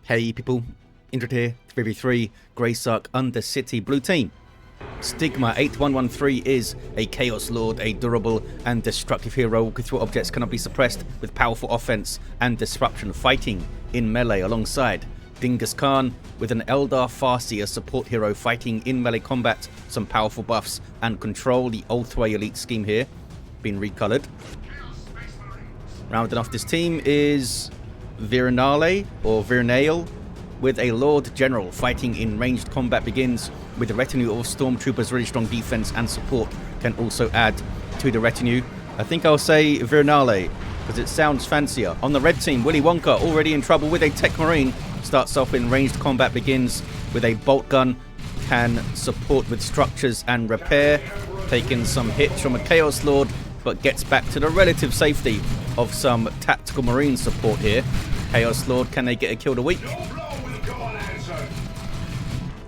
Hey people, Indra here, 3v3, Grey Sark, Undercity, Blue Team. Stigma 8113 is a Chaos Lord, a durable and destructive hero. Walking through objects cannot be suppressed with powerful offense and disruption, fighting in melee alongside Dingus Khan with an Eldar Farseer support hero fighting in melee combat, some powerful buffs and control. The Ultra Elite scheme here, been recolored. Rounding off this team is Vearnale or Vearnale with a Lord General fighting in ranged combat, begins with a retinue of stormtroopers, really strong defense and support can also add to the retinue. I think I'll say Vearnale because it sounds fancier. On the red team, Willy Wonka already in trouble with a Techmarine, starts off in ranged combat, begins with a bolt gun, can support with structures and repair, taking some hits from a Chaos Lord but gets back to the relative safety of some tactical marine support here. Chaos Lord, can they get a kill a week?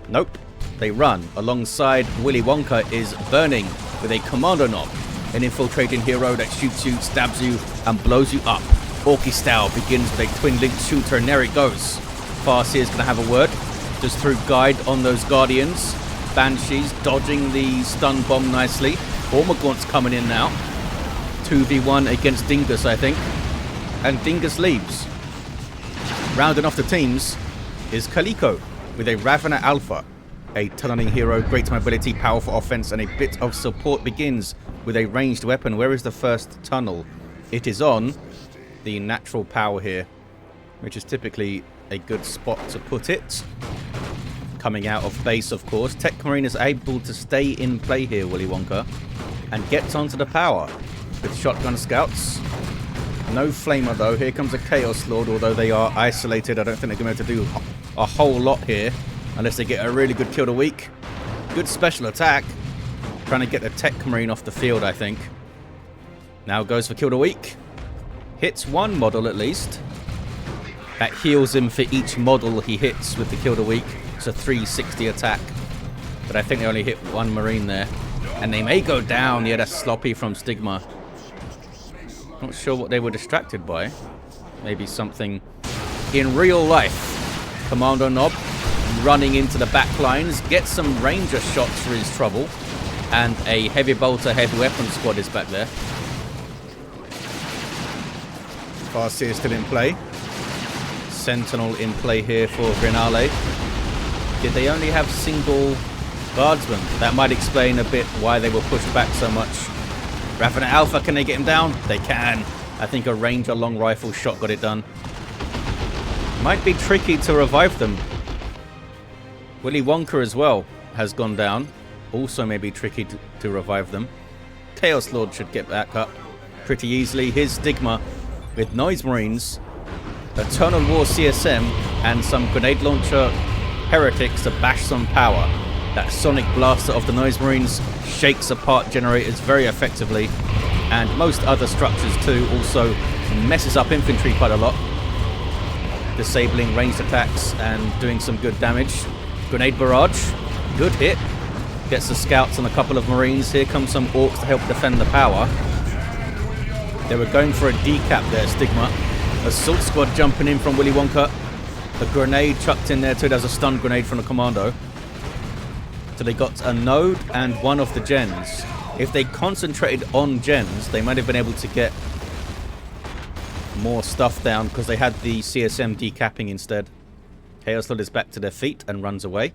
Nope, they run. Alongside Willy Wonka is Burning with a Kommando knob, an infiltrating hero that shoots you, stabs you and blows you up. Orky style, begins with a twin link shooter and there it goes. Farseer is going to have a word, just threw guide on those Guardians. Banshees dodging the stun bomb nicely. Ormagaunt's coming in now. 2v1 against Dingus, I think. And Dingus leaves. Rounding off the teams is Calico with a Ravener Alpha, a tunneling hero, great mobility, powerful offense, and a bit of support. Begins with a ranged weapon. Where is the first tunnel? It is on the natural power here, which is typically a good spot to put it. Coming out of base, of course. Techmarine is able to stay in play here, Willy Wonka, and gets onto the power with shotgun scouts. No flamer though. Here comes a Chaos Lord, although they are isolated. I don't think they're going to be able to do a whole lot here unless they get a really good kill a week. Good special attack. Trying to get the Techmarine off the field, I think. Now goes for kill a week. Hits one model at least. That heals him for each model he hits with the kill a week. It's a 360 attack. But I think they only hit one Marine there. And they may go down. Yeah, that's sloppy from Stigma. Not sure what they were distracted by. Maybe something in real life. Kommando knob running into the back lines. Gets some ranger shots for his trouble. And a heavy bolter heavy weapon squad is back there. Farseer still in play. Sentinel in play here for Vearnale. Did they only have single guardsmen? That might explain a bit why they were pushed back so much. Ravener Alpha, can they get him down? They can. I think a ranger long rifle shot got it done. Might be tricky to revive them. Willy Wonka as well has gone down. Also may be tricky to revive them. Chaos Lord should get back up pretty easily. Here's Stigma with Noise Marines, Eternal War CSM, and some grenade launcher heretics to bash some power. That sonic blaster of the Noise Marines shakes apart generators very effectively, and most other structures too. Also messes up infantry quite a lot, disabling ranged attacks and doing some good damage. Grenade barrage, good hit, gets the scouts and a couple of Marines. Here comes some Orks to help defend the power. They were going for a decap there, Stigma. Assault squad jumping in from Willy Wonka. A grenade chucked in there too. There's a stun grenade from the Kommando. So they got a node and one of the gens. If they concentrated on gens, they might have been able to get more stuff down because they had the CSM decapping instead. Chaos Lord is back to their feet and runs away.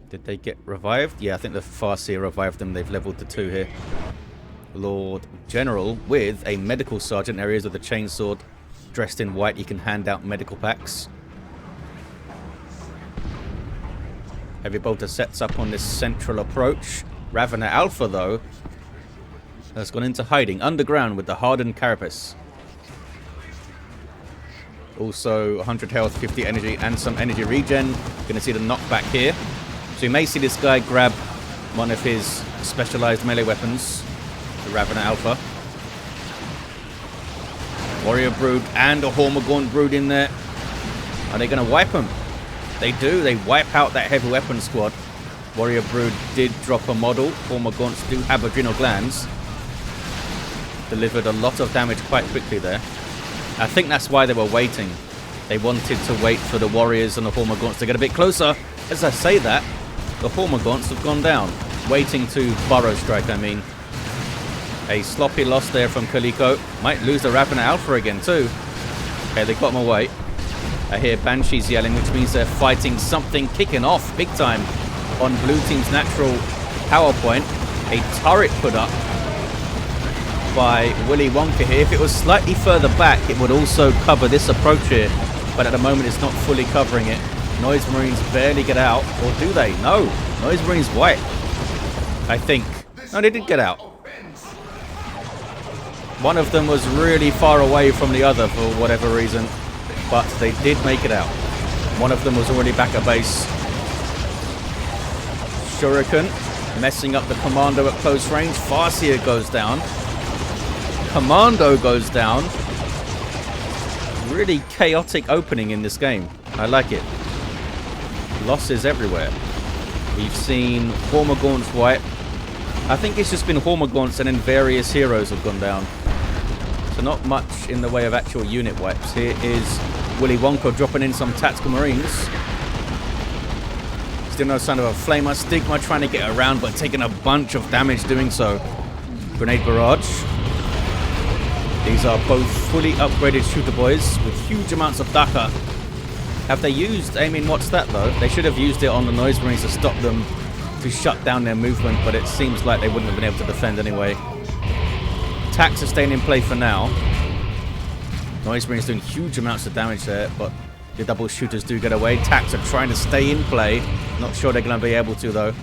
Did they get revived? Yeah, I think the Farseer revived them. They've leveled to 2 here. Lord General with a medical sergeant. There he is with a chainsword. Dressed in white, he can hand out medical packs. Heavy bolter sets up on this central approach. Ravener Alpha, though, has gone into hiding underground with the hardened carapace. Also 100 health, 50 energy, and some energy regen. Gonna see the knockback here. So you may see this guy grab one of his specialized melee weapons, the Ravener Alpha. Warrior Brood and a Ormagaunt Brood in there. Are they gonna wipe him? They do. They wipe out that heavy weapon squad. Warrior Brood did drop a model. Ormagaunts do have adrenal glands. Delivered a lot of damage quite quickly there. I think that's why they were waiting. They wanted to wait for the warriors and the Hormagaunts to get a bit closer. As I say that, the Hormagaunts have gone down. Waiting to burrow strike, I mean. A sloppy loss there from Calico. Might lose the Ravana Alpha again too. Okay, they got him away. I hear Banshees yelling, which means they're fighting something kicking off big time on blue team's natural power point. A turret put up by Willy Wonka here. If it was slightly further back, it would also cover this approach here. But at the moment, it's not fully covering it. Noise Marines barely get out. Or do they? No. Noise Marines white, I think. No, they did get out. One of them was really far away from the other for whatever reason. But they did make it out. One of them was already back at base. Shuriken messing up the Kommando at close range. Farseer goes down. Kommando goes down. Really chaotic opening in this game. I like it. Losses everywhere. We've seen Hormagaunts white. I think it's just been Hormagaunts and then various heroes have gone down. So not much in the way of actual unit wipes. Here is Willy Wonka dropping in some tactical marines. Still no sign of a flamer. Stigma trying to get around but taking a bunch of damage doing so. Grenade barrage. These are both fully upgraded shooter boys with huge amounts of Daka. Have they used, I mean, what's that though? They should have used it on the Noise Marines to stop them, to shut down their movement, but it seems like they wouldn't have been able to defend anyway. Attacks are staying in play for now. Noise Marines doing huge amounts of damage there, but the double shooters do get away. Attacks are trying to stay in play. Not sure they're going to be able to though.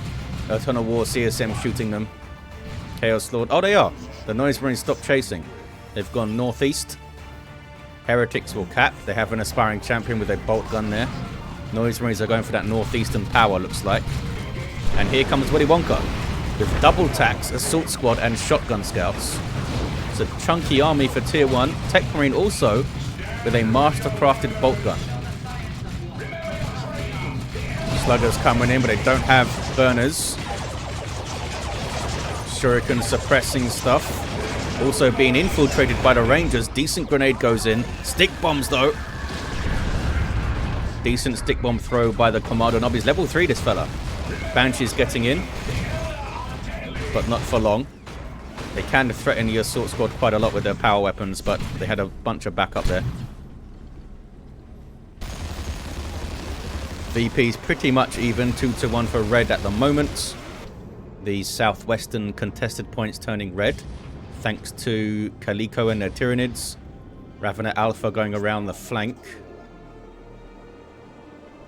Eternal War CSM shooting them. Chaos Lord, oh they are. The Noise Marines stopped chasing. They've gone northeast. Heretics will cap. They have an aspiring champion with a bolt gun there. Noise Marines are going for that northeastern power, looks like. And here comes Willy Wonka with double tacks, assault squad, and shotgun scouts. It's a chunky army for tier 1. Techmarine also with a master-crafted bolt gun. Sluggers coming in, but they don't have burners. Shuriken suppressing stuff. Also being infiltrated by the Rangers. Decent grenade goes in. Stick bombs though. Decent stick bomb throw by the Kommando Nob. He's level 3 this fella. Banshee's getting in. But not for long. They can threaten the assault squad quite a lot with their power weapons, but they had a bunch of backup there. VP's pretty much even. 2-1 for red at the moment. The southwestern contested points turning red. Thanks to Calico and their Tyranids. Ravana Alpha going around the flank.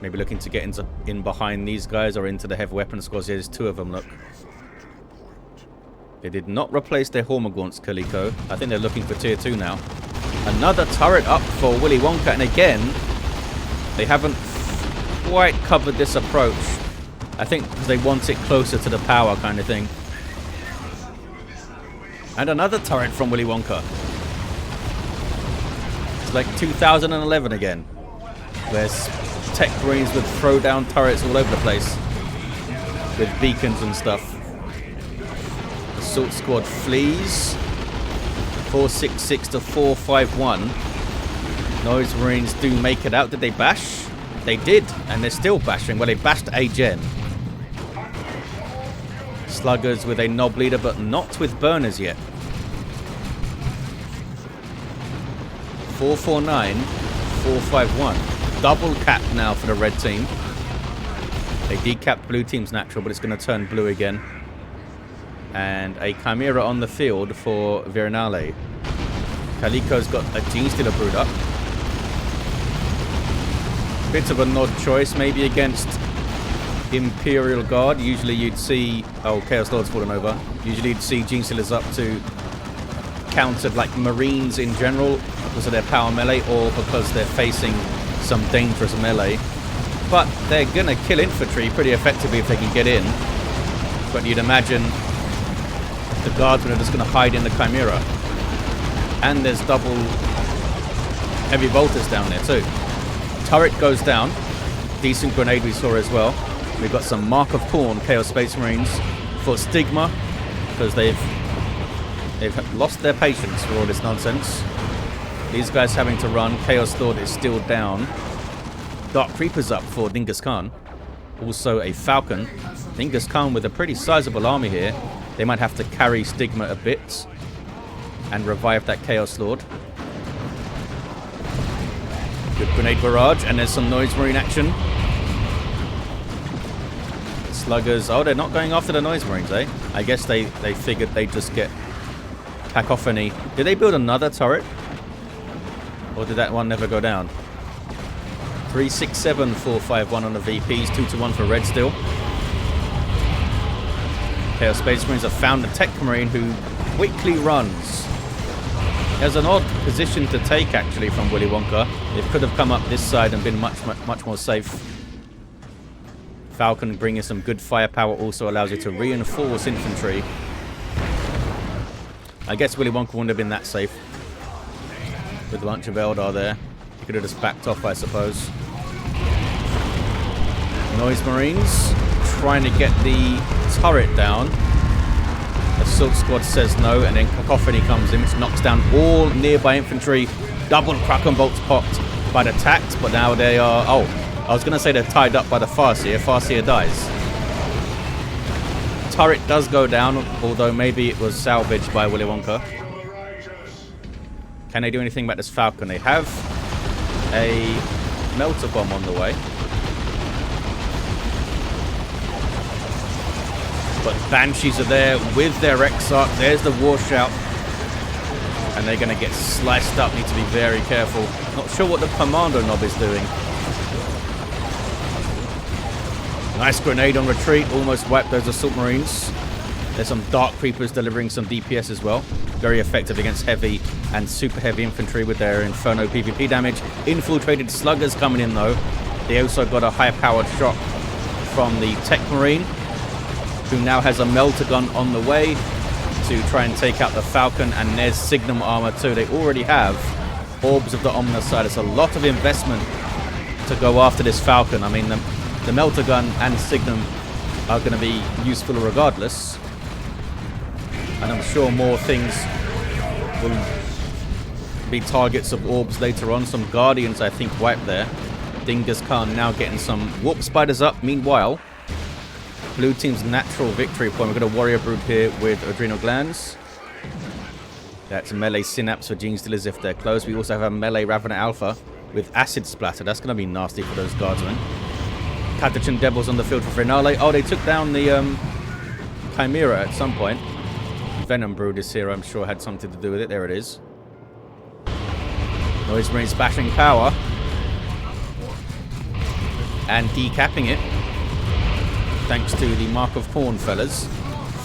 Maybe looking to get in behind these guys or into the heavy weapon squads. There's 2 of them, look. They did not replace their Hormagaunts, Calico. I think they're looking for tier 2 now. Another turret up for Willy Wonka. And again, they haven't quite covered this approach. I think they want it closer to the power kind of thing. And another turret from Willy Wonka. It's like 2011 again. Where Techmarines would throw down turrets all over the place. With beacons and stuff. Assault squad flees. 466 to 451. Noise Marines do make it out. Did they bash? They did. And they're still bashing. Well, they bashed a gen. Sluggers with a Nob leader, but not with burners yet. 449, 451. Double cap now for the red team. They decapped blue team's natural, but it's going to turn blue again. And a Chimera on the field for Vearnale. Calico's got a Gene Stealer brewed up. Bit of an odd choice, maybe against Imperial Guard. Usually you'd see... Oh, Chaos Lord's fallen over. Usually you'd see Gene Stealers up to counter like Marines in general because of their power melee or because they're facing some dangerous melee. But they're going to kill infantry pretty effectively if they can get in. But you'd imagine the guardsmen are just going to hide in the Chimera. And there's double heavy bolters down there too. Turret goes down. Decent grenade we saw as well. We've got some Mark of Khorne Chaos Space Marines for Stigma because they've lost their patience for all this nonsense. These guys having to run. Chaos Lord is still down. Dark Creeper's up for Dingus Khan. Also a Falcon. Dingus Khan with a pretty sizable army here. They might have to carry Stigma a bit and revive that Chaos Lord. Good grenade barrage, and there's some Noise Marine action. Sluggers, oh, they're not going after the Noise Marines, eh? I guess they figured they'd just get cacophony. Did they build another turret? Or did that one never go down? 367, 451 on the VPs, 2-1 for Red still. Chaos Space Marines have found the Techmarine who quickly runs. There's an odd position to take actually from Willy Wonka. It could have come up this side and been much more safe. Falcon bringing some good firepower also allows you to reinforce infantry. I guess Willy Wonka wouldn't have been that safe with a bunch of Eldar there. He could have just backed off, I suppose. Noise Marines trying to get the turret down. Assault Squad says no, and then Cacophony comes in, which knocks down all nearby infantry. Double Kraken bolts popped by the Tact, but now they are... Oh, I was going to say they're tied up by the Farseer. Farseer dies. Turret does go down, although maybe it was salvaged by Willy Wonka. Can they do anything about this Falcon? They have a Melter Bomb on the way. But Banshees are there with their Exarch. There's the War Shout. And they're going to get sliced up. Need to be very careful. Not sure what the Kommando Knob is doing. Nice grenade on retreat. Almost wiped those Assault Marines. There's some Dark Creepers delivering some DPS as well. Very effective against heavy and super heavy infantry with their Inferno PvP damage. Infiltrated Sluggers coming in though. They also got a high-powered shot from the Techmarine, who now has a Melter Gun on the way to try and take out the Falcon, and there's Signum armor too. They already have Orbs of the Omnicide. It's a lot of investment to go after this Falcon. I mean, the Melter Gun and Signum are going to be useful regardless. And I'm sure more things will be targets of Orbs later on. Some Guardians, I think, wiped there. Dingus Khan now getting some Warp Spiders up. Meanwhile, Blue team's natural victory point. We've got a Warrior Brood here with Adrenal Glands. That's a melee Synapse for Gene Stealers if they're close. We also have a melee Ravener Alpha with Acid Splatter. That's going to be nasty for those Guardsmen. Catachan Devils on the field for Vearnale. Oh, they took down the Chimera at some point. Venom Brood is here, I'm sure had something to do with it. There it is. Noise Marine splashing power. And decapping it. Thanks to the Mark of Horn, fellas.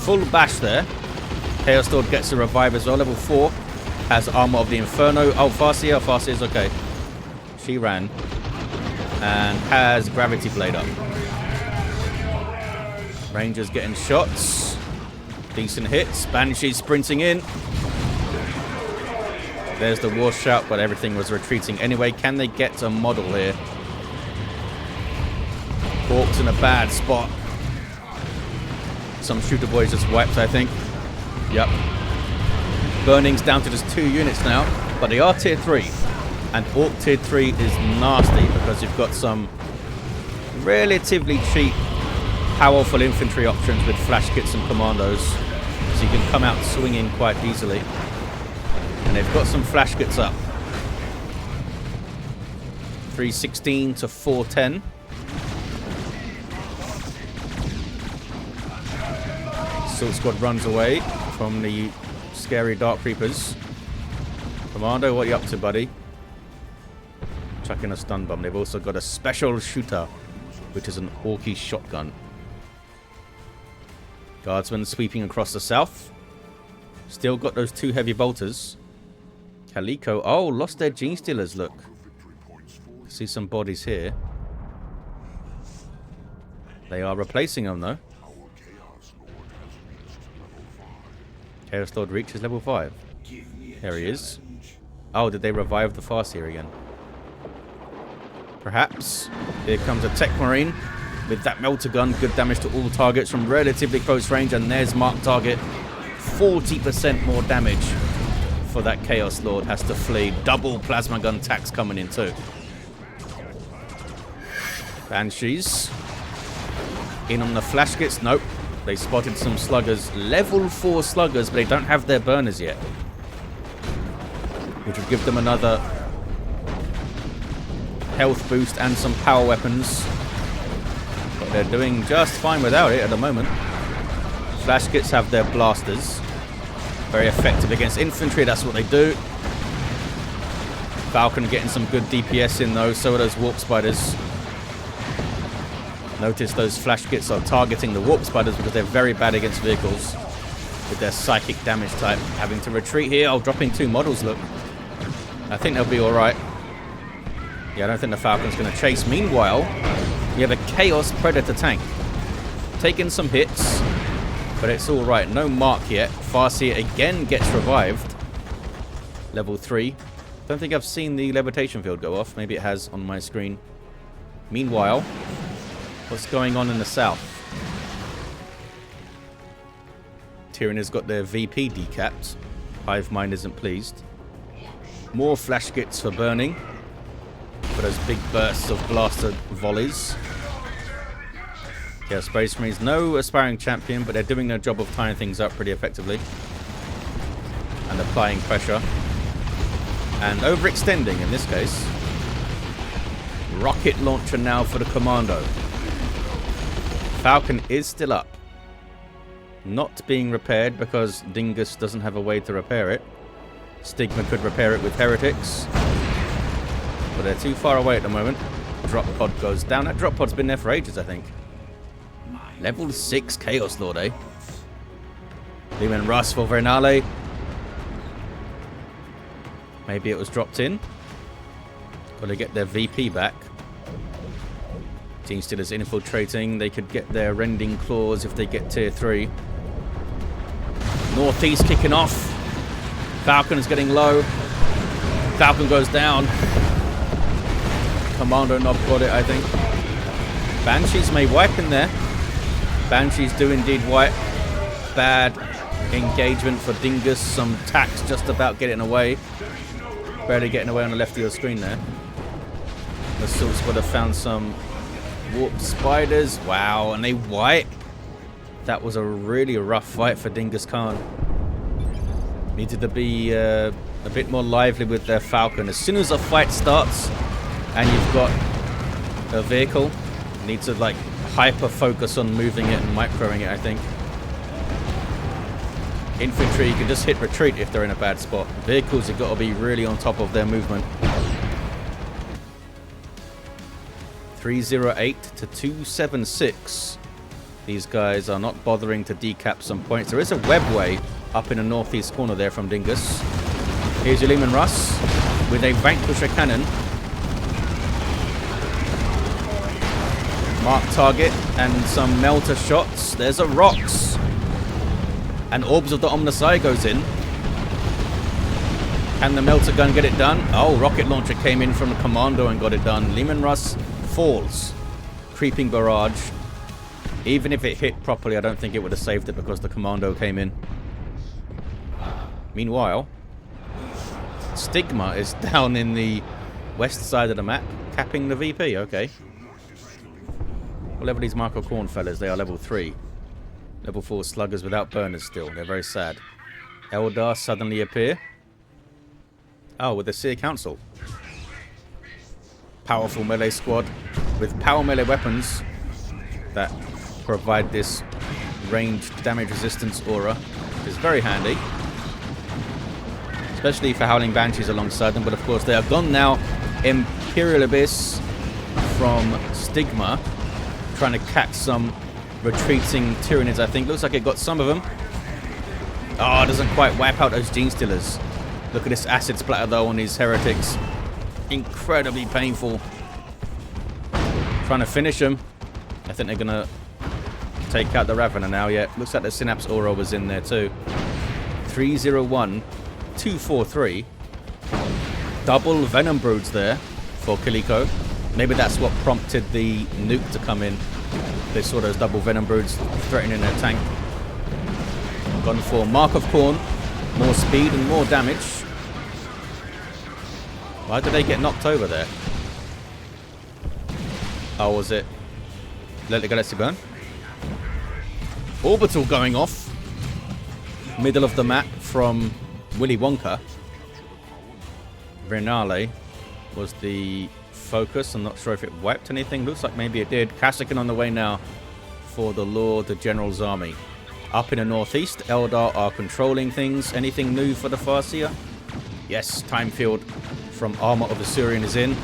Full bash there. Chaos Lord gets a revive as well. Level 4 has Armor of the Inferno. Oh, Farseer. Farseer's okay. She ran. And has Gravity Blade up. Rangers getting shots. Decent hits. Banshee sprinting in. There's the War Shout, but everything was retreating anyway. Can they get a model here? Orks in a bad spot. Some shooter boys just wiped, I think. Yep. Burning's down to just 2 units now, but they are tier 3. And Orc tier 3 is nasty because you've got some relatively cheap, powerful infantry options with flash kits and commandos. So you can come out swinging quite easily. And they've got some flash kits up. 316 to 410. Assault Squad runs away from the scary Dark Creepers. Kommando, what are you up to, buddy? Chucking a stun bomb. They've also got a special shooter, which is an Orky shotgun. Guardsmen sweeping across the south. Still got those 2 heavy bolters. Calico. Oh, lost their Gene Stealers, look. See some bodies here. They are replacing them, though. Chaos Lord reaches level 5. There he is. Oh, did they revive the Farseer again? Perhaps. Here comes a Techmarine with that Melter Gun. Good damage to all targets from relatively close range. And there's marked target. 40% more damage for that Chaos Lord has to flee. Double plasma gun attacks coming in too. Banshees. In on the flash kits. Nope. They spotted some sluggers. Level 4 sluggers, but they don't have their burners yet. Which would give them another health boost and some power weapons. But they're doing just fine without it at the moment. Flash kits have their blasters. Very effective against infantry, that's what they do. Falcon getting some good DPS in though, so are those warp spiders. Notice those flash kits are targeting the warp spiders because they're very bad against vehicles with their psychic damage type. Having to retreat here. Oh, dropping 2 models, look. I think they'll be alright. Yeah, I don't think the Falcon's going to chase. Meanwhile, you have a Chaos Predator tank. Taking some hits, but it's alright. No mark yet. Farseer again gets revived. Level 3. Don't think I've seen the levitation field go off. Maybe it has on my screen. Meanwhile, what's going on in the south? Tyranids got their VP decapped. Hivemind isn't pleased. More flash kits for burning. For those big bursts of blaster volleys. Yeah, Space Marines, no aspiring champion, but they're doing their job of tying things up pretty effectively. And applying pressure. And overextending in this case. Rocket launcher now for the Kommando. Falcon is still up. Not being repaired because Dingus doesn't have a way to repair it. Stigma could repair it with heretics. But they're too far away at the moment. Drop pod goes down. That drop pod's been there for ages, I think. Level 6 Chaos Lord, eh? Leman Russ for Vearnale. Maybe it was dropped in. Got to get their VP back. Team Steelers infiltrating. They could get their rending claws if they get tier 3. Northeast kicking off. Falcon's getting low. Falcon goes down. Kommando Knob got it, I think. Banshees may wipe in there. Banshees do indeed wipe. Bad engagement for Dingus. Some tacks just about getting away. Barely getting away on the left of your screen there. The Assault Squad have found some warp spiders. Wow, and they wipe. That was a really rough fight for Dingus Khan. Needed to be a bit more lively with their Falcon. As soon as a fight starts and you've got a vehicle, you need to like hyper focus on moving it and microing it, I think. Infantry, you can just hit retreat if they're in a bad spot. Vehicles have got to be really on top of their movement. 308 to 276. These guys are not bothering to decap some points. There is a webway up in the northeast corner there from Dingus. Here's your Leman Russ with a Vanquisher cannon. Mark target and some melter shots. There's a Rocks. And Orbs of the Omnissiah goes in. Can the melter gun get it done? Oh, rocket launcher came in from the Kommando and got it done. Leman Russ falls. Creeping barrage. Even if it hit properly, I don't think it would have saved it because the Kommando came in. Meanwhile, Stigma is down in the west side of the map, capping the VP. Okay. What level are these Marco Corn fellas? They are level 3. Level 4 sluggers without burners still. They're very sad. Eldar suddenly appear. Oh, with the Seer Council. Powerful melee squad with power melee weapons that provide this ranged damage resistance aura, which is very handy. Especially for Howling Banshees alongside them, but of course they are gone now. Imperial Abyss from Stigma, trying to catch some retreating Tyranids, I think. Looks like it got some of them. Oh, it doesn't quite wipe out those Gene Stealers. Look at this acid splatter though on these heretics. Incredibly painful. Trying to finish them. I think they're going to take out the Ravener now. Yeah, looks like the Synapse Aura was in there too. 301, 243. Double Venom Broods there for Calico. Maybe that's what prompted the nuke to come in. They saw those double Venom Broods threatening their tank. Gone for Mark of Corn. More speed and more damage. Why did they get knocked over there? Oh, was it? Let the galaxy burn? Orbital going off. Middle of the map from Willy Wonka. Vearnale was the focus. I'm not sure if it wiped anything. Looks like maybe it did. Kassakin on the way now for the Lord, the General's army. Up in the northeast, Eldar are controlling things. Anything new for the Farseer? Yes, time field from Armor of Assyrian is in.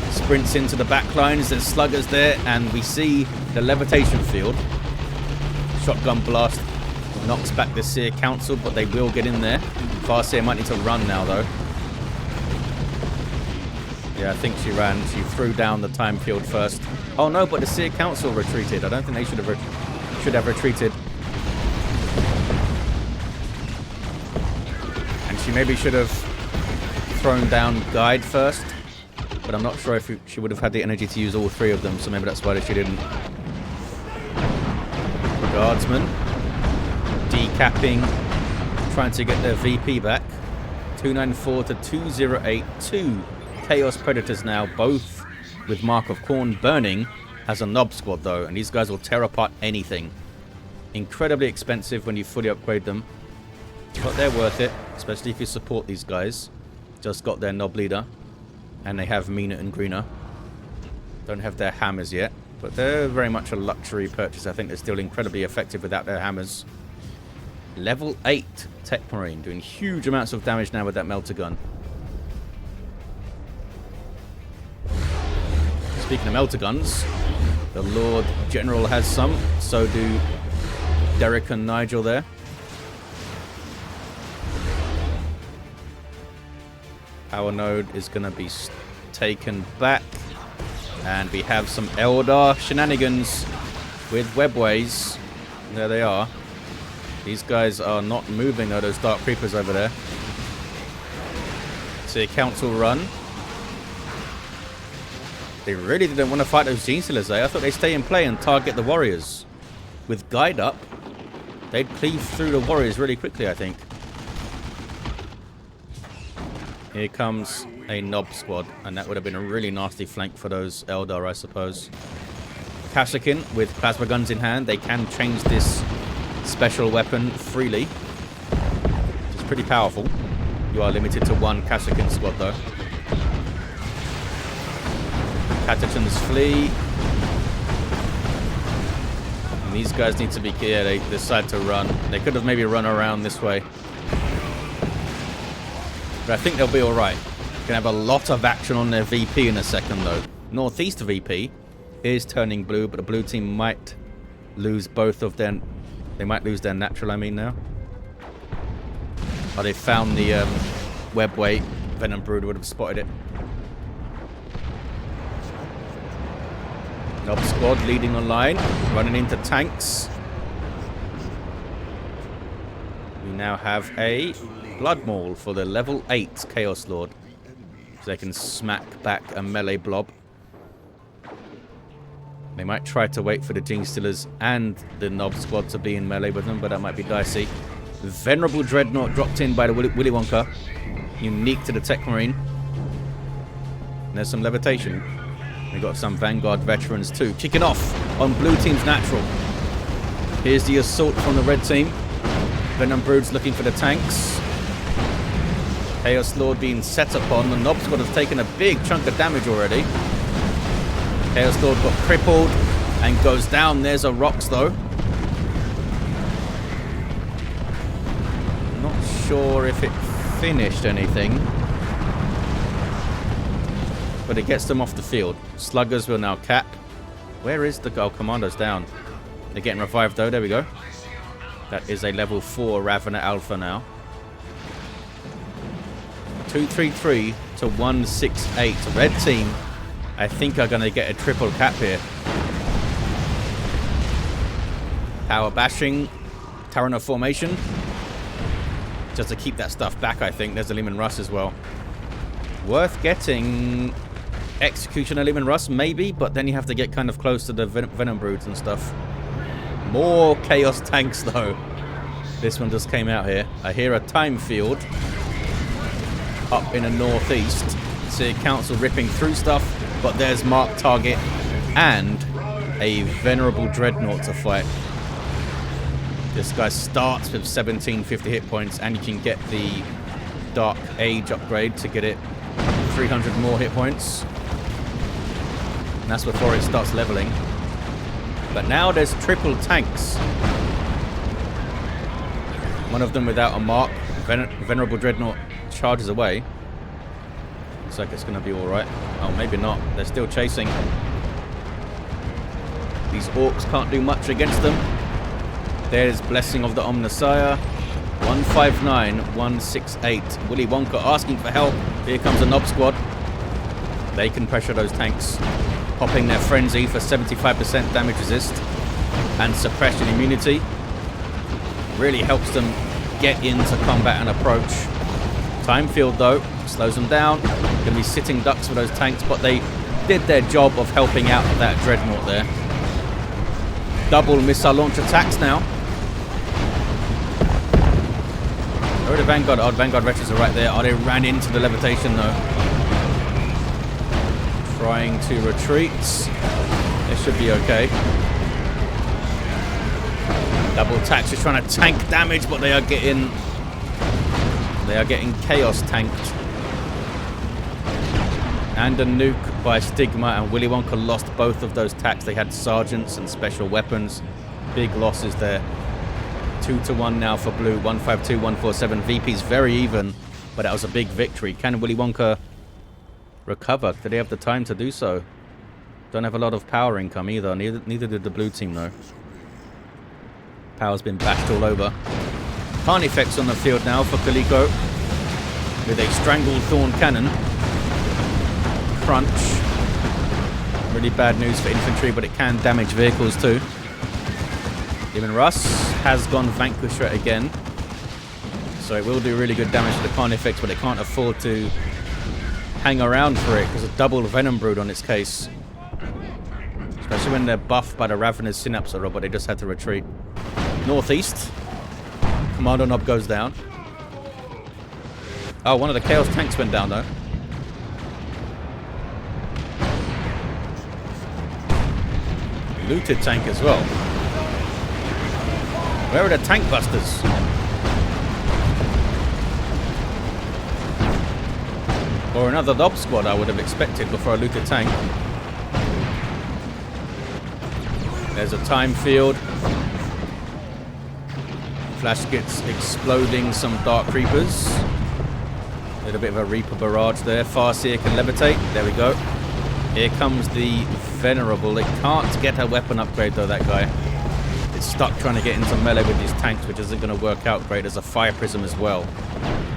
Sprints into the back lines. There's sluggers there, and we see the levitation field. Shotgun blast knocks back the Seer Council, but they will get in there. Farseer might need to run now, though. Yeah, I think she ran. She threw down the time field first. Oh no, but the Seer Council retreated. I don't think they should have retreated. And she maybe should have thrown down Guide first. But I'm not sure if she would have had the energy to use all three of them, so maybe that's why she didn't. Guardsman decapping, trying to get their VP back. 294 to 208. Two Chaos Predators now, both with Mark of Khorne. Burning has a Nob Squad though, and these guys will tear apart anything. Incredibly expensive when you fully upgrade them, but they're worth it, especially if you support these guys. Just got their Nob Leader, and they have Mina and Greener. Don't have their hammers yet, but they're very much a luxury purchase. I think they're still incredibly effective without their hammers. Level 8 Techmarine, doing huge amounts of damage now with that melter gun. Speaking of melter guns, the Lord General has some, so do Derek and Nigel there. Power node is going to be taken back, and we have some Eldar shenanigans with webways. There they are. These guys are not moving though, those Dark Creepers over there. See a council run. They really didn't want to fight those Gene Stealers, eh? I thought they'd stay in play and target the warriors. With Guide up, they'd cleave through the warriors really quickly, I think. Here comes a Nob Squad, and that would have been a really nasty flank for those Eldar, I suppose. Kassakin with plasma guns in hand. They can change this special weapon freely, which is pretty powerful. You are limited to one Kassakin squad, though. Catachans flee. And these guys need to be... Yeah, they decide to run. They could have maybe run around this way. But I think they'll be alright. Gonna have a lot of action on their VP in a second, though. Northeast VP is turning blue, but the blue team might lose both of their... They might lose their natural, I mean, now. Oh, they found the webway. Venom Brood would have spotted it. Nob Squad leading on line, running into tanks. We now have a Blood Maul for the level 8 Chaos Lord. So they can smack back a melee blob. They might try to wait for the Gene Stealers and the Nob Squad to be in melee with them, but that might be dicey. Venerable Dreadnought dropped in by the Willy Wonka. Unique to the Techmarine. And there's some levitation. We've got some Vanguard veterans too. Kicking off on blue team's natural. Here's the assault from the red team. Venom Brood's looking for the tanks. Chaos Lord being set upon. The Nob Squad have taken a big chunk of damage already. Chaos Lord got crippled and goes down. There's a Rocks though. Not sure if it finished anything, but it gets them off the field. Sluggers will now cap. Where is the goal? Commando's down. They're getting revived though. There we go. That is a level 4 Ravener Alpha now. 233 to 168. Red team, I think, are going to get a triple cap here. Power bashing. Tyranids formation. Just to keep that stuff back, I think. There's a Leman Russ as well. Worth getting Executioner Leman Russ, maybe, but then you have to get kind of close to the Venom Broods and stuff. More Chaos tanks, though. This one just came out here. I hear a time field up in the northeast. Farseer Council ripping through stuff, but there's marked target and a Venerable Dreadnought to fight. This guy starts with 1750 hit points, and you can get the Dark Age upgrade to get it 300 more hit points. And that's before it starts leveling. But now there's triple tanks. One of them without a mark. Venerable Dreadnought charges away. Looks like it's going to be alright. Oh, maybe not. They're still chasing. These Orks can't do much against them. There's Blessing of the Omnissiah. 159, 168. Willy Wonka asking for help. Here comes a Nob Squad. They can pressure those tanks. Popping their Frenzy for 75% damage resist and suppression immunity. Really helps them get into combat and approach. Time field though slows them down. Going to be sitting ducks for those tanks, but they did their job of helping out that Dreadnought there. Double missile launch attacks now. Where are the Vanguard? Oh, Vanguard Wretches are right there. Oh, they ran into the levitation though. Trying to retreat. It should be okay. Double attacks is trying to tank damage, but they are getting chaos tanked. And a nuke by Stigma, and Willy Wonka lost both of those attacks. They had sergeants and special weapons. Big losses there. 2-1 now for blue. 152, 147. VP's very even, but that was a big victory. Can Willy Wonka recover? Did they have the time to do so? Don't have a lot of power income either. Neither did the blue team though. Power's been bashed all over. Carnifex on the field now for Calico with a Strangled Thorn Cannon. Crunch. Really bad news for infantry, but it can damage vehicles too. Even Russ has gone Vanquisher again, so it will do really good damage to the Carnifex, but it can't afford to hang around for it because a double Venom Brood on its case. Especially when they're buffed by the Ravenous Synapse Robot, they just had to retreat. Northeast. Kommando Knob goes down. Oh, one of the Chaos tanks went down though. Looted tank as well. Where are the tank busters? Or another Nob Squad I would have expected before a looted tank. There's a time field. Flash gets exploding some Dark Reapers. A little bit of a Reaper barrage there. Farseer can levitate. There we go. Here comes the Venerable. It can't get a weapon upgrade though, that guy. It's stuck trying to get into melee with these tanks, which isn't going to work out great. There's a Fire Prism as well.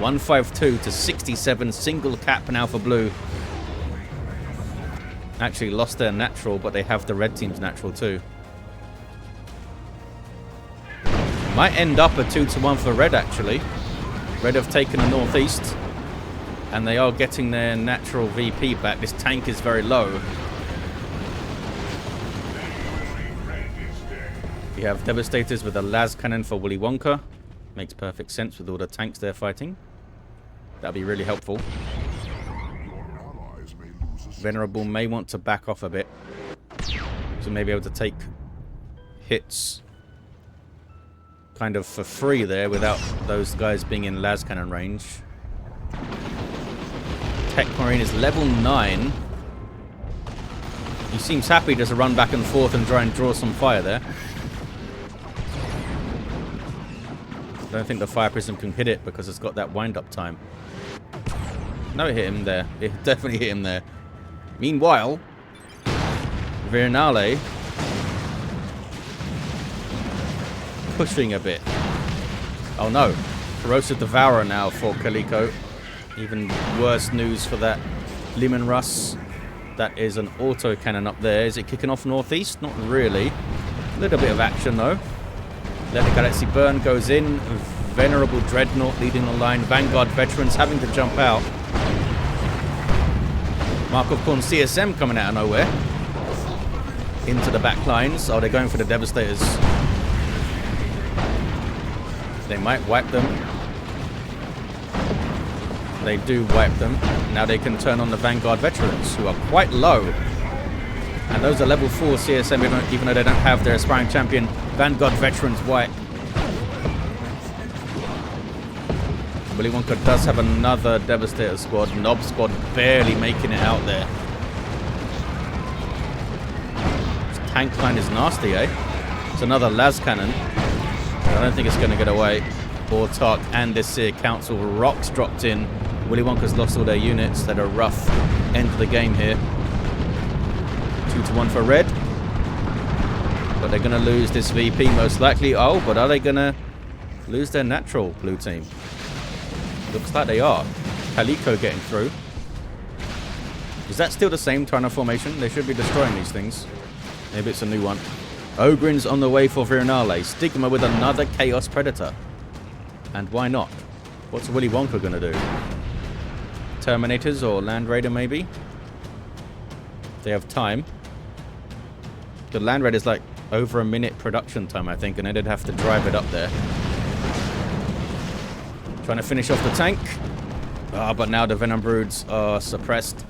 152 to 67. Single cap now for blue. Actually lost their natural, but they have the red team's natural too. Might end up a 2-1 for red actually. Red have taken the northeast, and they are getting their natural VP back. This tank is very low. We have Devastators with a las cannon for Willy Wonka. Makes perfect sense with all the tanks they're fighting. That'd be really helpful. Venerable may want to back off a bit, so maybe able to take hits kind of for free there without those guys being in las cannon range. Techmarine is level 9. He seems happy just to run back and forth and try and draw some fire there. I don't think the Fire Prism can hit it because it's got that wind-up time. No, it hit him there. It definitely hit him there. Meanwhile, Vearnale pushing a bit. Oh no. Corrosive Devourer now for Calico. Even worse news for that Leman Russ. That is an auto cannon up there. Is it kicking off northeast? Not really. A little bit of action though. Let the Galaxy Burn goes in. Venerable Dreadnought leading the line. Vanguard Veterans having to jump out. Mark of Corn CSM coming out of nowhere. Into the back lines. Oh, they're going for the Devastators. They might wipe them. they do wipe them. Now they can turn on the Vanguard veterans, who are quite low. And those are level 4 CSM, even though they don't have their aspiring champion. Vanguard veterans wipe. Willy Wonka does have another Devastator squad. Nob squad barely making it out there. This tank line is nasty, eh? It's another las cannon. I don't think it's going to get away. Orks and this Seer Council. Rocks dropped in. Willy Wonka's lost all their units. They had a rough end to the game here. 2-1 for red. But they're going to lose this VP most likely. Oh, but are they going to lose their natural blue team? Looks like they are. Calico getting through. Is that still the same Tyranids formation? They should be destroying these things. Maybe it's a new one. Ogren's on the way for Vearnale. Stigma with another Chaos Predator. And why not? What's Willy Wonka going to do? Terminators or Land Raider maybe? They have time. The Land Raider is like over a minute production time, I think, and they'd have to drive it up there. Trying to finish off the tank. But now the Venom Broods are suppressed.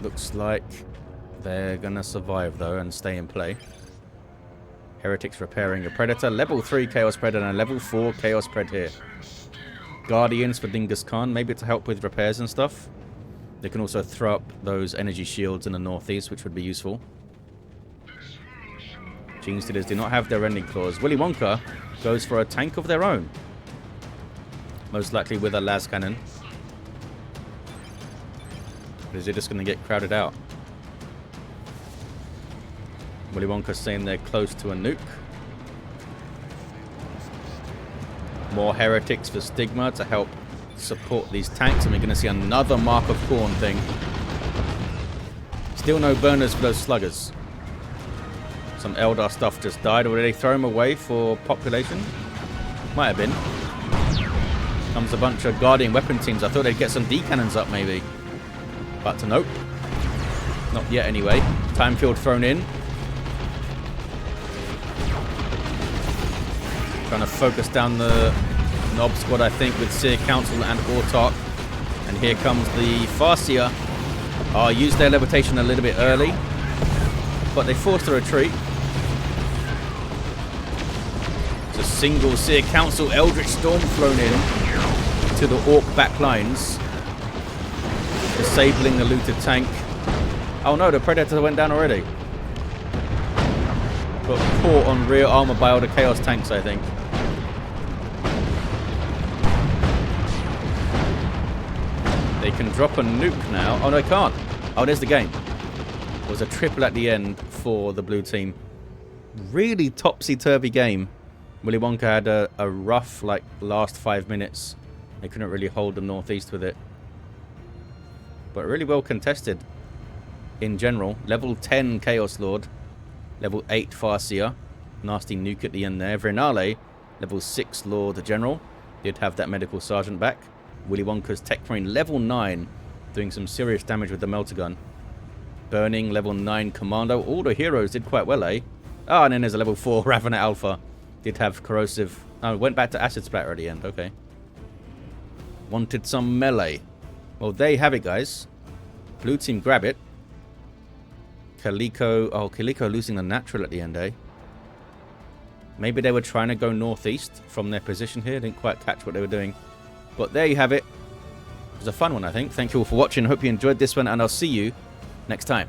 Looks like they're gonna survive though and stay in play. Heretics repairing a Predator. Level 3 Chaos Predator and a level 4 Chaos Pred here. Guardians for Dingus Khan, maybe to help with repairs and stuff. They can also throw up those energy shields in the northeast, which would be useful. Gene Stealers do not have their ending clause. Willy Wonka goes for a tank of their own. Most likely with a las cannon. Or is it just going to get crowded out? Willy Wonka's saying they're close to a nuke. More heretics for Stigma to help support these tanks. And we're going to see another Mark of Khorne thing. Still no burners for those sluggers. Some Eldar stuff just died. Or did they throw them away for population? Might have been. Comes a bunch of Guardian weapon teams. I thought they'd get some D-cannons up maybe. But nope. Not yet anyway. Time field thrown in. Trying to focus down the Nob squad, I think, with Seer Council and Orks. And here comes the Farseer. Used their levitation a little bit early. But they forced a retreat. It's a single Seer Council Eldritch Storm thrown in to the Ork back lines. Disabling the looted tank. Oh no, the Predator went down already. Got caught on rear armor by all the Chaos tanks, I think. They can drop a nuke now. Oh no, they can't. Oh, there's the game. It was a triple at the end for the blue team. Really topsy-turvy game. Willy Wonka had a rough, like, last 5 minutes. They couldn't really hold the northeast with it. But really well contested in general. Level 10 Chaos Lord. Level 8 Farseer. Nasty nuke at the end there. Vearnale, level 6 Lord General. Did have that medical sergeant back. Willy Wonka's Techmarine, level 9. Doing some serious damage with the melter gun. Burning, level 9 Kommando. All the heroes did quite well, eh? Oh, and then there's a level 4 Ravener Alpha. Did have corrosive. Oh, went back to acid splatter at the end. Okay. Wanted some melee. Well, there you have it, guys. Blue team grab it. Calico. Oh, Calico losing the natural at the end, eh? Maybe they were trying to go northeast from their position here. Didn't quite catch what they were doing. But there you have it. It was a fun one, I think. Thank you all for watching. Hope you enjoyed this one, and I'll see you next time.